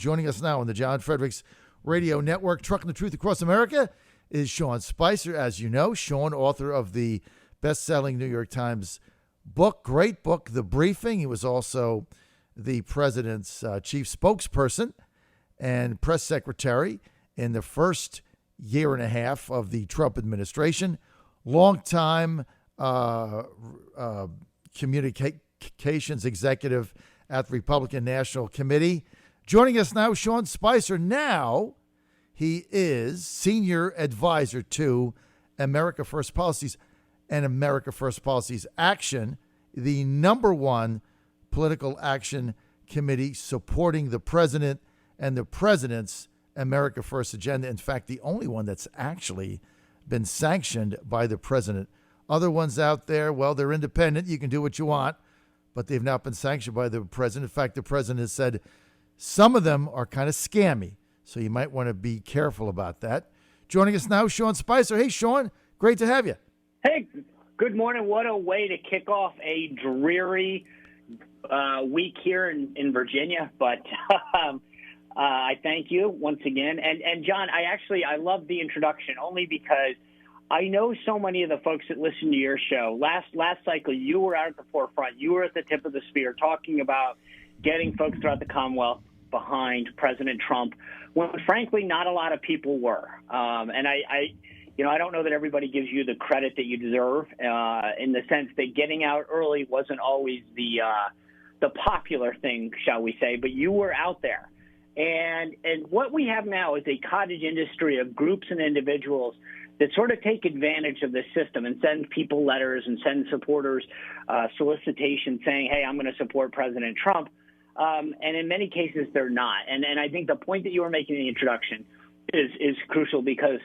Joining us now on the John Fredericks Radio Network, Trucking the Truth Across America, is Sean Spicer. As you know, Sean, author of the best-selling New York Times book, great book, The Briefing. He was also the president's chief spokesperson and press secretary in the first year and a half of the Trump administration. Longtime communications executive at the Republican National Committee. Joining us now, Sean Spicer. Now, he is senior advisor to America First Policies and America First Policies Action, the number one political action committee supporting the president and the president's America First agenda. In fact, the only one that's actually been sanctioned by the president. Other ones out there, well, they're independent. You can do what you want, but they've not been sanctioned by the president. In fact, the president has said some of them are kind of scammy, so you might want to be careful about that. Joining us now, Sean Spicer. Hey, Sean, great to have you. Hey, good morning. What a way to kick off a dreary week here in Virginia, but I thank you once again. And John, I love the introduction only because I know so many of the folks that listen to your show. Last cycle, you were out at the forefront. You were at the tip of the spear talking about getting folks throughout the Commonwealth behind President Trump, when frankly not a lot of people were. And I don't know that everybody gives you the credit that you deserve in the sense that getting out early wasn't always the popular thing, shall we say, but you were out there. And what we have now is a cottage industry of groups and individuals that sort of take advantage of this system and send people letters and send supporters solicitations saying, hey, I'm going to support President Trump. And in many cases, they're not. And I think the point that you were making in the introduction is crucial because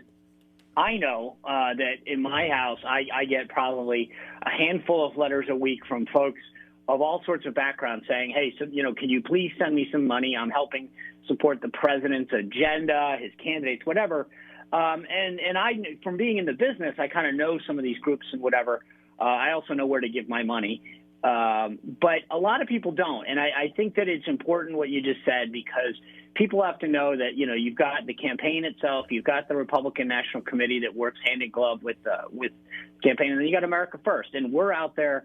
I know that in my house, I get probably a handful of letters a week from folks of all sorts of backgrounds saying, hey, so, can you please send me some money? I'm helping support the president's agenda, his candidates, whatever. And I, from being in the business, I kind of know some of these groups and whatever. I also know where to give my money. But a lot of people don't. And I think that it's important what you just said, because people have to know that, you've got the campaign itself, you've got the Republican National Committee that works hand in glove with campaign, and then you got America First. And we're out there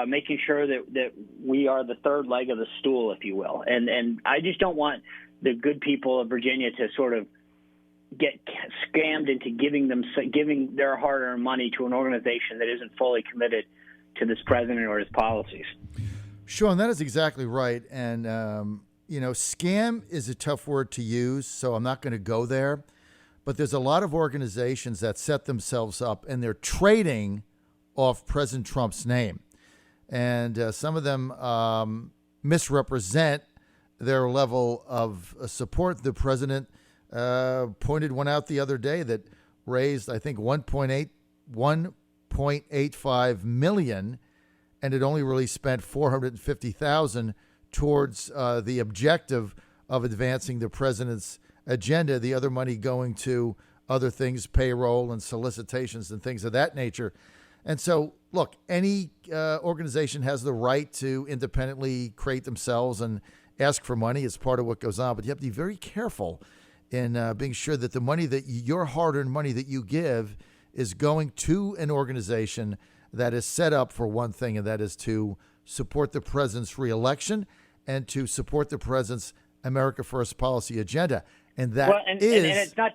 making sure that we are the third leg of the stool, if you will. And I just don't want the good people of Virginia to sort of get scammed into giving their hard-earned money to an organization that isn't fully committed to this president or his policies. Sean, that is exactly right. And, scam is a tough word to use, so I'm not going to go there. But there's a lot of organizations that set themselves up, and they're trading off President Trump's name. And some of them misrepresent their level of support. The president pointed one out the other day that raised, I think, $1.85 million, and it only really spent $450,000 towards the objective of advancing the president's agenda. The other money going to other things, payroll and solicitations and things of that nature. And so, look, any organization has the right to independently create themselves and ask for money. It's part of what goes on. But you have to be very careful in being sure that the money that your hard-earned money that you give is going to an organization that is set up for one thing, and that is to support the president's reelection and to support the president's America First policy agenda. And that it's not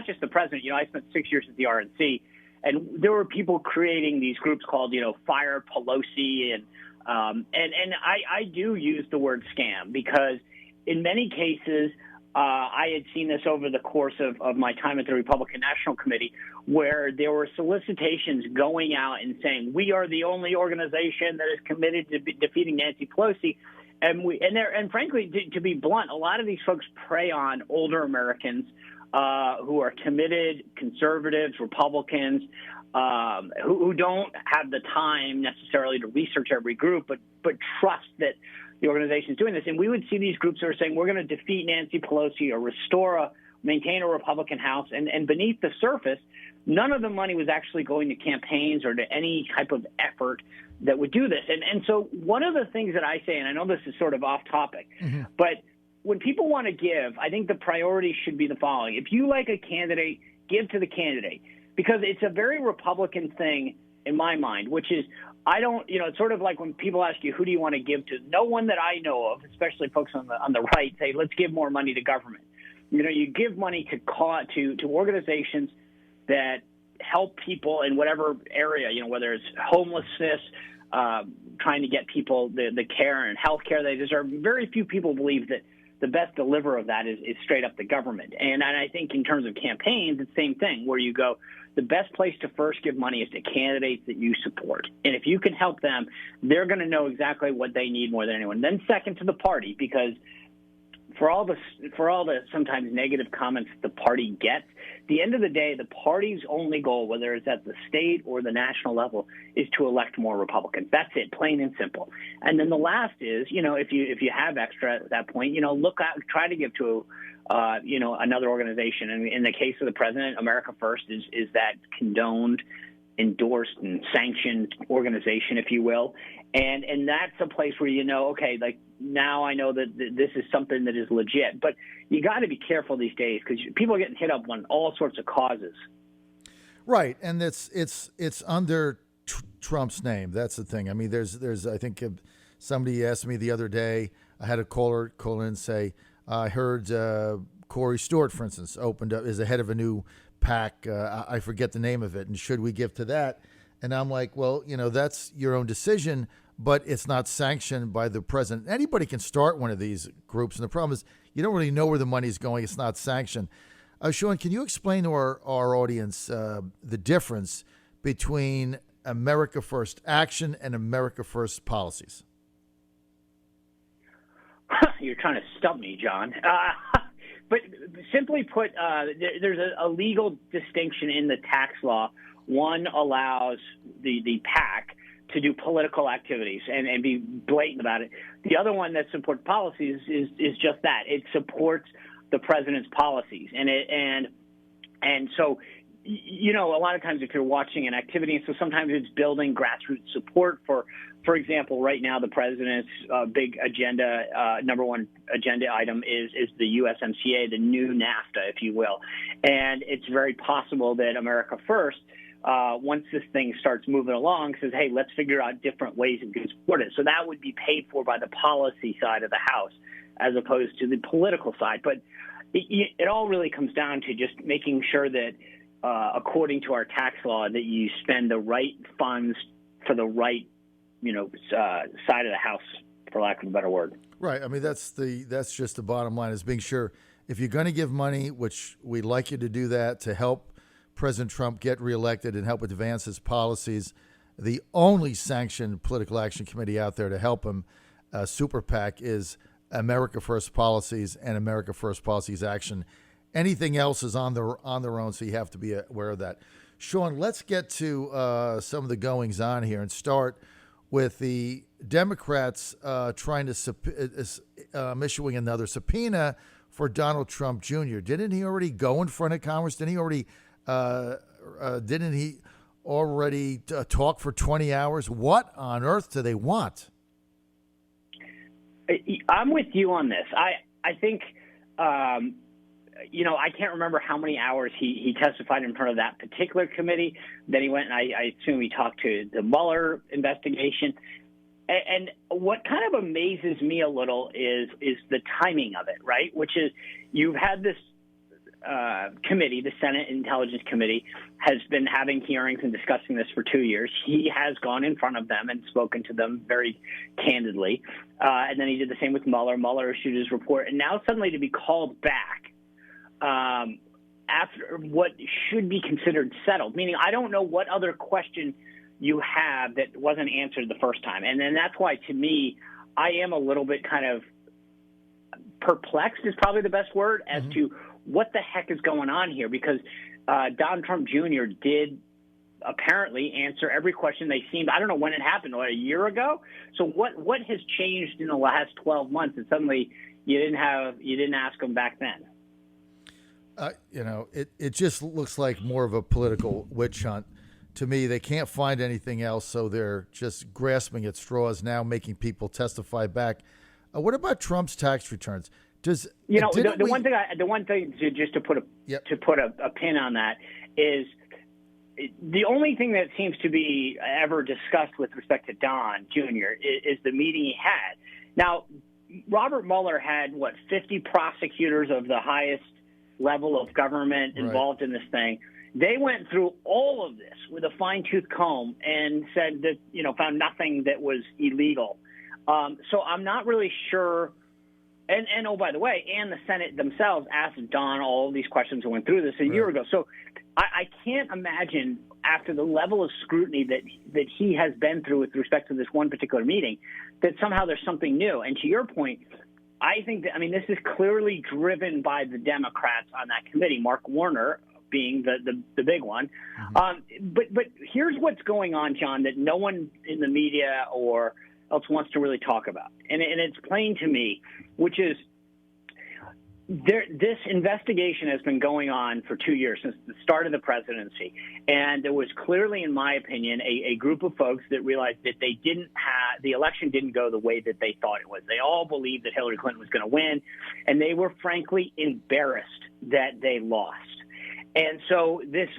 just the president. I spent 6 years at the RNC, and there were people creating these groups called, Fire Pelosi, and I do use the word scam because in many cases I had seen this over the course of my time at the Republican National Committee, where there were solicitations going out and saying, we are the only organization that is committed to defeating Nancy Pelosi. And frankly, to be blunt, a lot of these folks prey on older Americans who are committed conservatives, Republicans, who don't have the time necessarily to research every group, but trust that the organization is doing this. And we would see these groups that are saying, we're going to defeat Nancy Pelosi or maintain a Republican House. And beneath the surface, none of the money was actually going to campaigns or to any type of effort that would do this. And so one of the things that I say, and I know this is sort of off topic, but when people want to give, I think the priority should be the following. If you like a candidate, give to the candidate, because it's a very Republican thing in my mind, which is it's sort of like when people ask you, who do you want to give to? No one that I know of, especially folks on the right, say, let's give more money to government. You give money to organizations that help people in whatever area, whether it's homelessness, trying to get people the care and health care they deserve. Very few people believe that the best deliverer of that is straight up the government. And I think in terms of campaigns, it's the same thing, where you go, the best place to first give money is to candidates that you support. And if you can help them, they're going to know exactly what they need more than anyone. Then second to the party, because for all the sometimes negative comments the party gets, at the end of the day, the party's only goal, whether it's at the state or the national level, is to elect more Republicans. That's it, plain and simple. And then the last is, if you have extra at that point, try to give to another organization. And in the case of the president, America First is that condoned, endorsed, and sanctioned organization, if you will. And that's a place where okay, like now I know that this is something that is legit. But you got to be careful these days, because people are getting hit up on all sorts of causes. Right, and it's under Trump's name. That's the thing. I mean, there's I think somebody asked me the other day. I had a caller call in and say, I heard Corey Stewart, for instance, opened up is the head of a new PAC. I forget the name of it, and should we give to that? And I'm like, well, that's your own decision, but it's not sanctioned by the president. Anybody can start one of these groups, and the problem is you don't really know where the money's going. It's not sanctioned. Sean, can you explain to our audience the difference between America First action and America First policies? You're trying to stump me, John. But simply put, there's a legal distinction in the tax law. One allows the PAC to do political activities and be blatant about it. The other one that supports policies is just that. It supports the president's policies. And so, a lot of times if you're watching an activity, so sometimes it's building grassroots support for example, right now the president's big agenda, number one agenda item is the USMCA, the new NAFTA, if you will. And it's very possible that America First, once this thing starts moving along, says, hey, let's figure out different ways we can support it. So that would be paid for by the policy side of the House as opposed to the political side. But it all really comes down to just making sure that, according to our tax law, that you spend the right funds for the right, side of the house, for lack of a better word. Right. I mean, that's just the bottom line, is being sure if you're going to give money, which we'd like you to do that to help President Trump get reelected and help advance his policies, the only sanctioned political action committee out there to help him, Super PAC, is America First Policies and America First Policies Action. Anything else is on their own, so you have to be aware of that. Sean, let's get to some of the goings on here and start with the Democrats trying to issuing another subpoena for Donald Trump Jr. Didn't he already go in front of Congress? Didn't he already talk for 20 hours? What on earth do they want? I'm with you on this. I think, I can't remember how many hours he testified in front of that particular committee. Then he went and I assume he talked to the Mueller investigation. And what kind of amazes me a little is the timing of it, right? Which is you've had this committee, the Senate Intelligence Committee, has been having hearings and discussing this for 2 years. He has gone in front of them and spoken to them very candidly. And then he did the same with Mueller. Mueller issued his report. And now suddenly to be called back after what should be considered settled, meaning I don't know what other question you have that wasn't answered the first time. And then that's why, to me, I am a little bit kind of perplexed is probably the best word as to what the heck is going on here, because Donald Trump Jr. did apparently answer every question they seemed. I don't know when it happened, a year ago. So what has changed in the last 12 months that suddenly you didn't ask him back then? It just looks like more of a political witch hunt to me. They can't find anything else, so they're just grasping at straws now, making people testify back. What about Trump's tax returns? Does the one thing just to put a pin on that is the only thing that seems to be ever discussed with respect to Don Jr. is the meeting he had. Now, Robert Mueller had 50 prosecutors of the highest level of government involved in this thing. They went through all of this with a fine-tooth comb and said that, found nothing that was illegal. So I'm not really sure. And oh, by the way, and the Senate themselves asked Don all of these questions and went through this a year ago. So I can't imagine, after the level of scrutiny that he has been through with respect to this one particular meeting, that somehow there's something new. And to your point, I think that, this is clearly driven by the Democrats on that committee, Mark Warner being the big one. Mm-hmm. But here's what's going on, John, that no one in the media or else wants to really talk about. And it's plain to me, which is this investigation has been going on for 2 years, since the start of the presidency. And there was clearly, in my opinion, a group of folks that realized that the election didn't go the way that they thought it was. They all believed that Hillary Clinton was going to win, and they were frankly embarrassed that they lost. And so this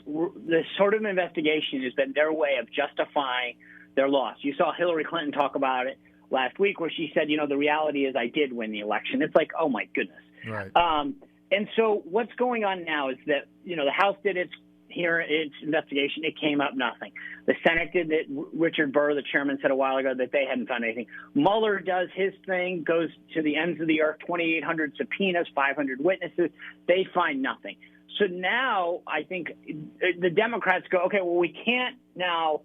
sort of investigation has been their way of justifying their loss. You saw Hillary Clinton talk about it last week, where she said, the reality is I did win the election. It's like, oh, my goodness. Right. And so what's going on now is that, the House did its investigation. It came up nothing. The Senate did it. Richard Burr, the chairman, said a while ago that they hadn't found anything. Mueller does his thing, goes to the ends of the earth, 2,800 subpoenas, 500 witnesses. They find nothing. So now I think the Democrats go, okay, well, we can't now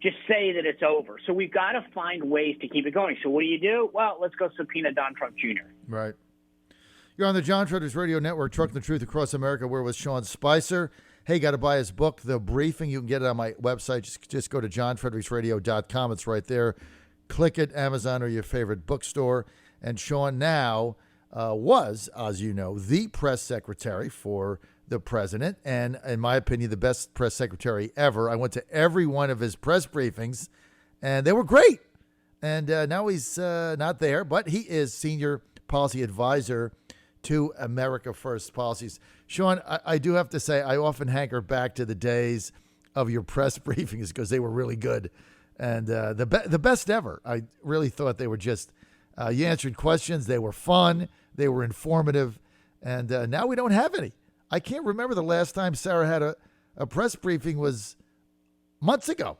just say that it's over. So we've got to find ways to keep it going. So what do? Well, let's go subpoena Don Trump Jr. Right. You're on the John Fredericks Radio Network, Trucking the Truth Across America. We're with Sean Spicer. Hey, got to buy his book, The Briefing. You can get it on my website. Just go to johnfredericksradio.com. It's right there. Click it, Amazon or your favorite bookstore. And Sean now was, as you know, the press secretary for the president, and in my opinion, the best press secretary ever. I went to every one of his press briefings, and they were great. And now he's not there, but he is senior policy advisor to America First policies. Sean, I do have to say, I often hanker back to the days of your press briefings because they were really good, and the best ever. I really thought they were just, you answered questions, they were fun, they were informative, and now we don't have any. I can't remember the last time Sarah had a press briefing was months ago.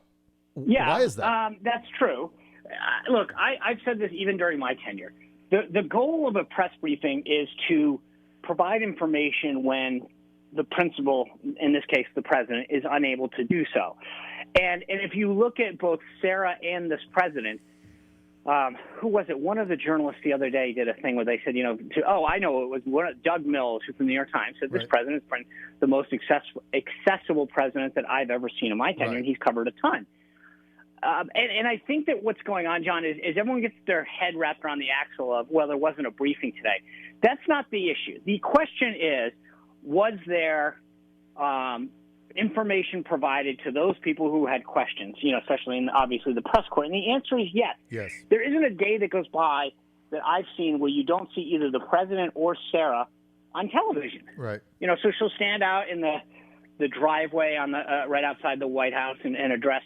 Yeah, why is that? That's true. Look, I've said this even during my tenure. The goal of a press briefing is to provide information when the principal, in this case the president, is unable to do so. And if you look at both Sarah and this president, who was it? One of the journalists the other day did a thing where they said, I know it was Doug Mills, who from the New York Times said this president's the most accessible president that I've ever seen in my tenure, and he's covered a ton. And I think that what's going on, John, is everyone gets their head wrapped around the axle of, well, there wasn't a briefing today. That's not the issue. The question is, was there information provided to those people who had questions, especially in, obviously, the press corps? And the answer is yes. Yes. There isn't a day that goes by that I've seen where you don't see either the president or Sarah on television. Right. So she'll stand out in the driveway on the right outside the White House and address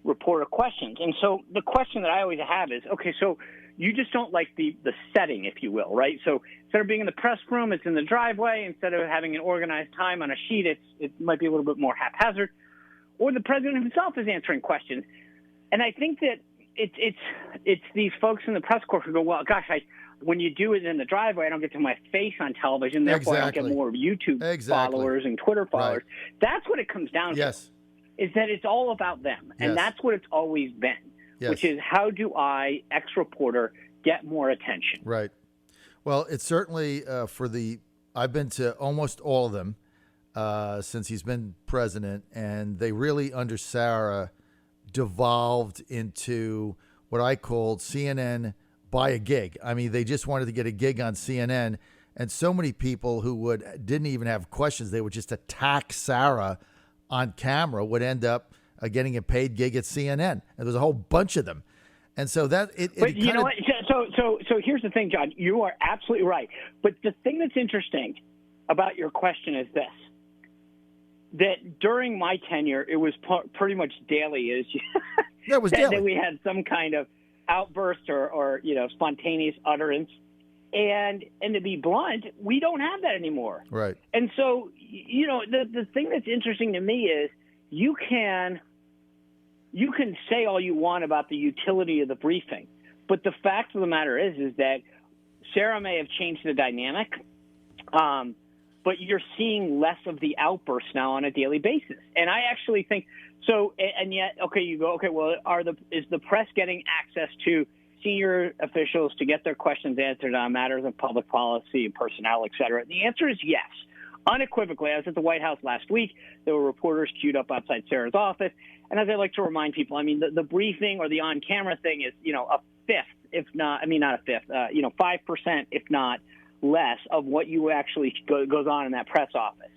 reporter questions. And so the question that I always have is, okay, so you just don't like the setting, if you will, right? So instead of being in the press room, it's in the driveway. Instead of having an organized time on a sheet, it might be a little bit more haphazard. Or the president himself is answering questions. And I think that it's these folks in the press corps who go, well, gosh, when you do it in the driveway, I don't get to my face on television. Therefore, I don't get more YouTube followers and Twitter followers. Right. That's what it comes down to. Is that it's all about them. And that's what it's always been, which is how do I, ex-reporter, get more attention? Right. Well, it's certainly I've been to almost all of them since he's been president, and they really, under Sarah, devolved into what I called CNN buy a gig. I mean, they just wanted to get a gig on CNN, and so many people who didn't even have questions, they would just attack Sarah on camera, would end up getting a paid gig at CNN. And there's a whole bunch of them. And so that But you know what? So here's the thing, John. You are absolutely right. But the thing that's interesting about your question is this: that during my tenure, it was pretty much daily. That was daily. That we had some kind of outburst or spontaneous utterance. And to be blunt, we don't have that anymore. Right. And so, the thing that's interesting to me is you can say all you want about the utility of the briefing, but the fact of the matter is that Sarah may have changed the dynamic, but you're seeing less of the outbursts now on a daily basis. And I actually think so. And yet, you go, well, is the press getting access to senior officials to get their questions answered on matters of public policy, personnel, et cetera? The answer is yes. Unequivocally, I was at the White House last week. There were reporters queued up outside Sarah's office. And as I like to remind people, I mean, the briefing or the on-camera thing is, a fifth, if not, not a fifth, 5%, if not less, of what you actually goes on in that press office.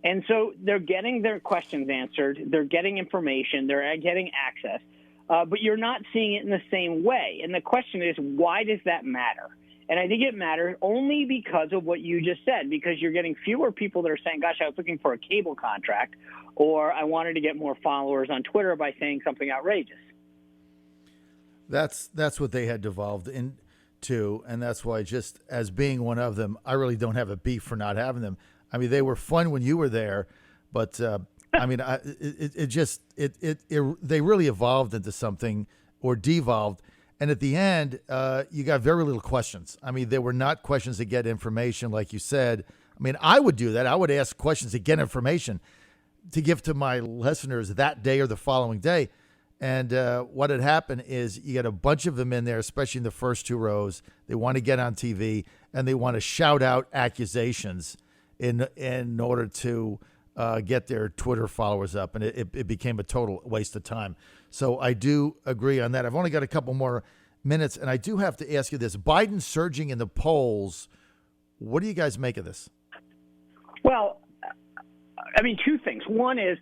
And so they're getting their questions answered. They're getting information. They're getting access. But you're not seeing it in the same way. And the question is, why does that matter? And I think it matters only because of what you just said, because you're getting fewer people that are saying, gosh, I was looking for a cable contract, or I wanted to get more followers on Twitter by saying something outrageous. That's what they had devolved into, and that's why, just as being one of them, I really don't have a beef for not having them. I mean, they were fun when you were there, but I mean, they really evolved into something, or devolved. And at the end, you got very little questions. I mean, they were not questions to get information, like you said. I mean, I would do that. I would ask questions to get information to give to my listeners that day or the following day. And what had happened is you get a bunch of them in there, especially in the first two rows. They want to get on TV, and they want to shout out accusations in order to get their Twitter followers up, and it became a total waste of time. So I do agree on that. I've only got a couple more minutes, and I do have to ask you this. Biden surging in the polls, what do you guys make of this? Well, I mean, two things. One is,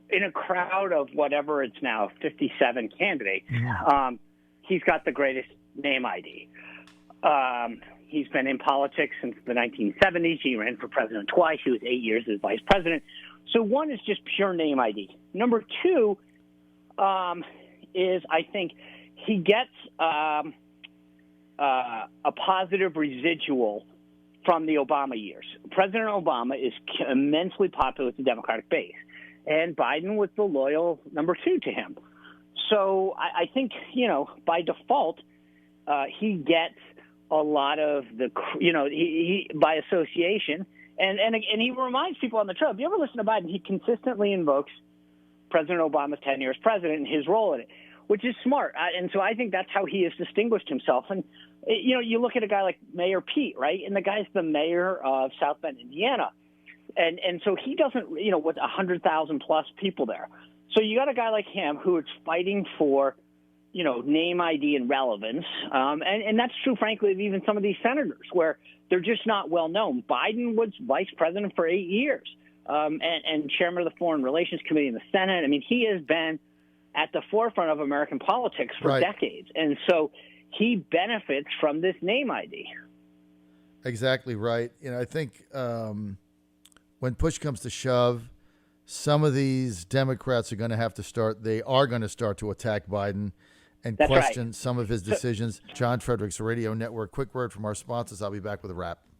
in a crowd of whatever it's now, 57 candidates, he's got the greatest name ID. He's been in politics since the 1970s. He ran for president twice. He was 8 years as vice president. So one is just pure name ID. Number two is, I think, he gets a positive residual from the Obama years. President Obama is immensely popular with the Democratic base, and Biden was the loyal number two to him. So I think, by default, he gets a lot of the, he by association, and he reminds people on the trail. If you ever listen to Biden, he consistently invokes President Obama's tenure as president and his role in it, which is smart. And so I think that's how he has distinguished himself. And, you look at a guy like Mayor Pete, right? And the guy's the mayor of South Bend, Indiana. And so he doesn't, with 100,000 plus people there. So you got a guy like him who is fighting for, name ID and relevance. And that's true, frankly, of even some of these senators where they're just not well known. Biden was vice president for 8 years and chairman of the Foreign Relations Committee in the Senate. I mean, he has been at the forefront of American politics for decades. And so he benefits from this name ID. Exactly right. I think when push comes to shove, some of these Democrats are going to have to start to attack Biden and question some of his decisions. John Fredericks Radio Network. Quick word from our sponsors. I'll be back with a wrap.